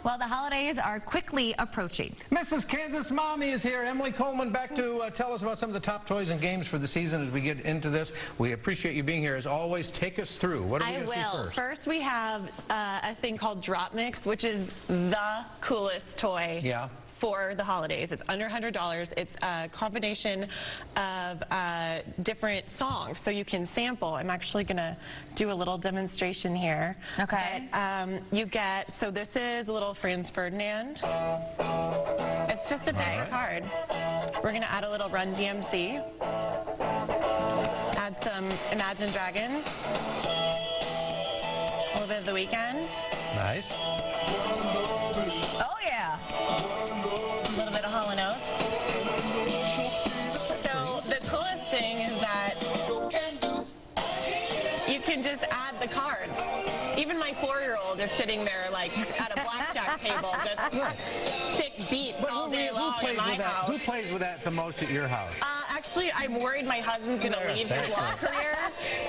Well, the holidays are quickly approaching. Mrs. Kansas Mommy is here. Emily Coleman back to tell us about some of the top toys and games for the season as we get into this. We appreciate you being here. As always, take us through. What are we going to see first? First, we have a thing called Drop Mix, which is the coolest toy. For the holidays. It's under $100. It's a combination of different songs, so you can sample. I'm actually going to do a little demonstration here. Okay. But, you get, so this is a little Franz Ferdinand. It's just a big card. We're going to add a little Run DMC. Add some Imagine Dragons. A little bit of The Weeknd. Nice. Oh, yeah. A little bit of Hall & Oates. So the coolest thing is that you can just add the cards. Even my 4-year-old is sitting there like at a blackjack table, just sick beats all day long in my house. Who plays with that the most at your house? Actually, I'm worried my husband's going to leave his law career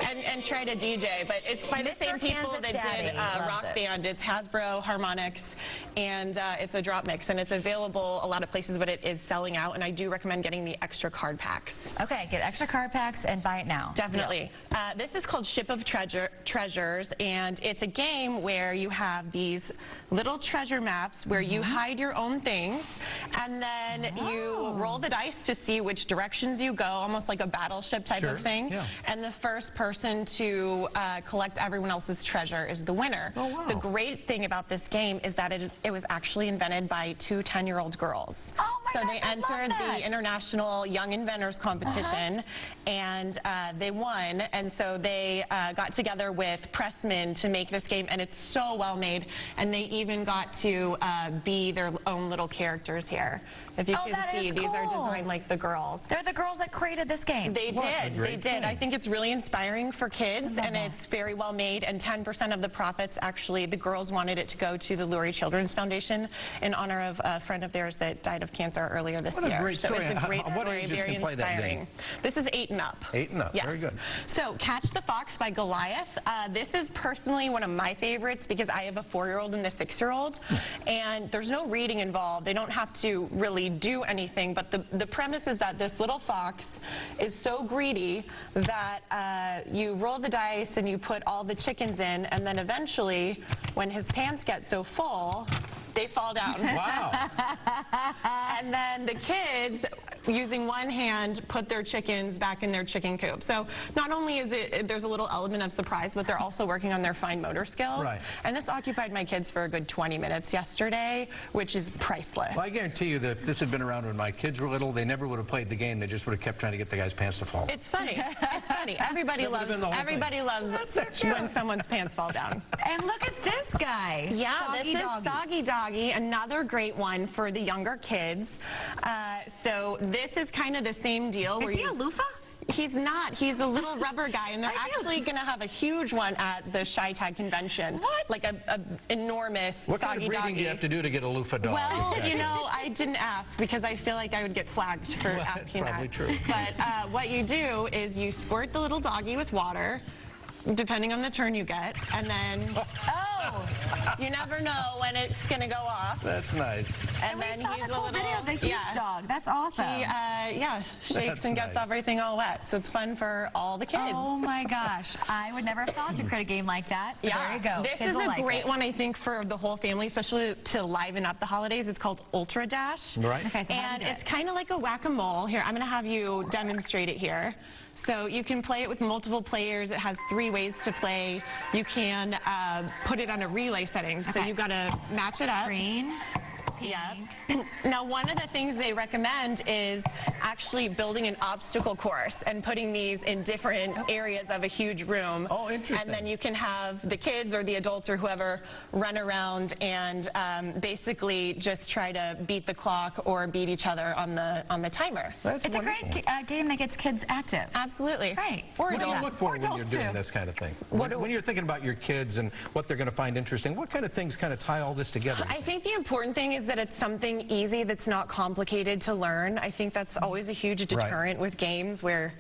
and try to DJ, but it's by the same people that did Rock Band. It's Hasbro, Harmonix, and it's a Drop Mix, and it's available a lot of places, but it is selling out, and I do recommend getting the extra card packs. Okay, get extra card packs and buy it now. Definitely. This is called Ship of Treasures, and it's a game where you have these little treasure maps where you hide your own things, and then you roll the dice to see which directions you go, almost like a battleship type of thing. And the first person to collect everyone else's treasure is the winner. The great thing about this game is that it was actually invented by 2 10-year-old girls. So they entered the International Young Inventors Competition, and they won. And so they got together with Pressman to make this game, and it's so well made. And they even got to be their own little characters here. If you can see, these are designed like the girls. They're the girls that created this game. They did. They did. I think it's really inspiring for kids, and it's very well made. And 10% of the profits, actually, the girls wanted it to go to the Lurie Children's Foundation in honor of a friend of theirs that died of cancer earlier this year. What a great story. So it's a great story, what ages very can play that inspiring. game? This is 8 and up. 8 and up. Yes. Very good. So Catch the Fox by Goliath. This is personally one of my favorites because I have a 4-year-old and a 6-year-old, and there's no reading involved. They don't have to really do anything. But the premise is that this little fox is so greedy that you roll the dice and you put all the chickens in, and then eventually, when his pants get so full, they fall down. Wow. And then the kids, using one hand, put their chickens back in their chicken coop. So not only is there's a little element of surprise, but they're also working on their fine motor skills. And this occupied my kids for a good 20 minutes yesterday, which is priceless. Well, I guarantee you that if this had been around when my kids were little, they never would have played the game. They just would have kept trying to get the guy's pants to fall. It's funny. It's funny. Everybody loves when someone's pants fall down. And look at this guy. Yeah, this is Soggy Doggy, another great one for the younger kids. So this is kind of the same deal. Is he a loofah? He's not. He's a little rubber guy, and they're actually going to have a huge one at the Chi-Tag convention. What? Like a enormous What kind of breeding do you have to do to get a loofah dog? Well, you know, I didn't ask because I feel like I would get flagged for asking that. That's probably true. But what you do is you squirt the little doggy with water, depending on the turn you get, and then you never know when it's going to go off. That's nice. And then he's a little video of the huge dog. That's awesome. He shakes and gets everything all wet. So it's fun for all the kids. Oh my gosh. I would never have thought to create a game like that. But there you go. This is a great one, I think, for the whole family, especially to liven up the holidays. It's called Ultra Dash. Okay, so and it's kind of like a whack-a-mole. Here, I'm going to have you demonstrate it here. So you can play it with multiple players. It has 3 ways to play. You can put it on a relay setting. So you've got to match it up. Green. Yep. Now, one of the things they recommend is actually building an obstacle course and putting these in different areas of a huge room. Oh, interesting. And then you can have the kids or the adults or whoever run around and basically just try to beat the clock or beat each other on the timer. That's It's wonderful. a great game that gets kids active. Absolutely. Right. Or What do you adults. look for when you're doing this kind of thing? When you're thinking about your kids and what they're going to find interesting, what kind of things kind of tie all this together? I think the important thing is that it's something easy that's not complicated to learn. I think that's always a huge deterrent with games where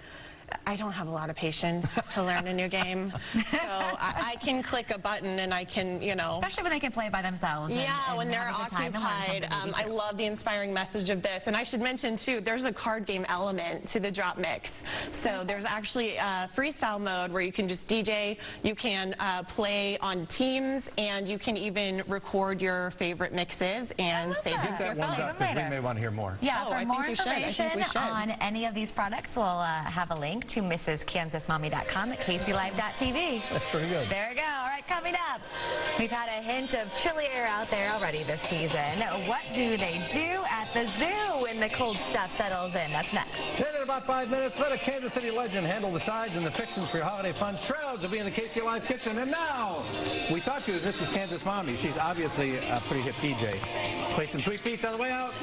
I don't have a lot of patience to learn a new game. So I can click a button and I can, you know. Especially when they can play by themselves. Yeah, when they're have a good time and learn occupied. something maybe, I too. love the inspiring message of this. And I should mention, too, there's a card game element to the Drop Mix. So there's actually a freestyle mode where you can just DJ, you can play on teams, and you can even record your favorite mixes and save that. them Get to your that one phone. up because we may want to hear more. Yeah, Oh, for I more think we should. I think information we should. on any of these products, we'll have a link to MrsKansasMommy.com at KCLive.tv. That's pretty good. There we go. All right, coming up, we've had a hint of chilly air out there already this season. What do they do at the zoo when the cold stuff settles in? That's next. Then in about 5 minutes, let a Kansas City legend handle the sides and the fixings for your holiday fun. Shrouds will be in the KC Live kitchen. And now, we thought she was Mrs. Kansas Mommy. She's obviously a pretty hip DJ. Play some sweet beats on the way out.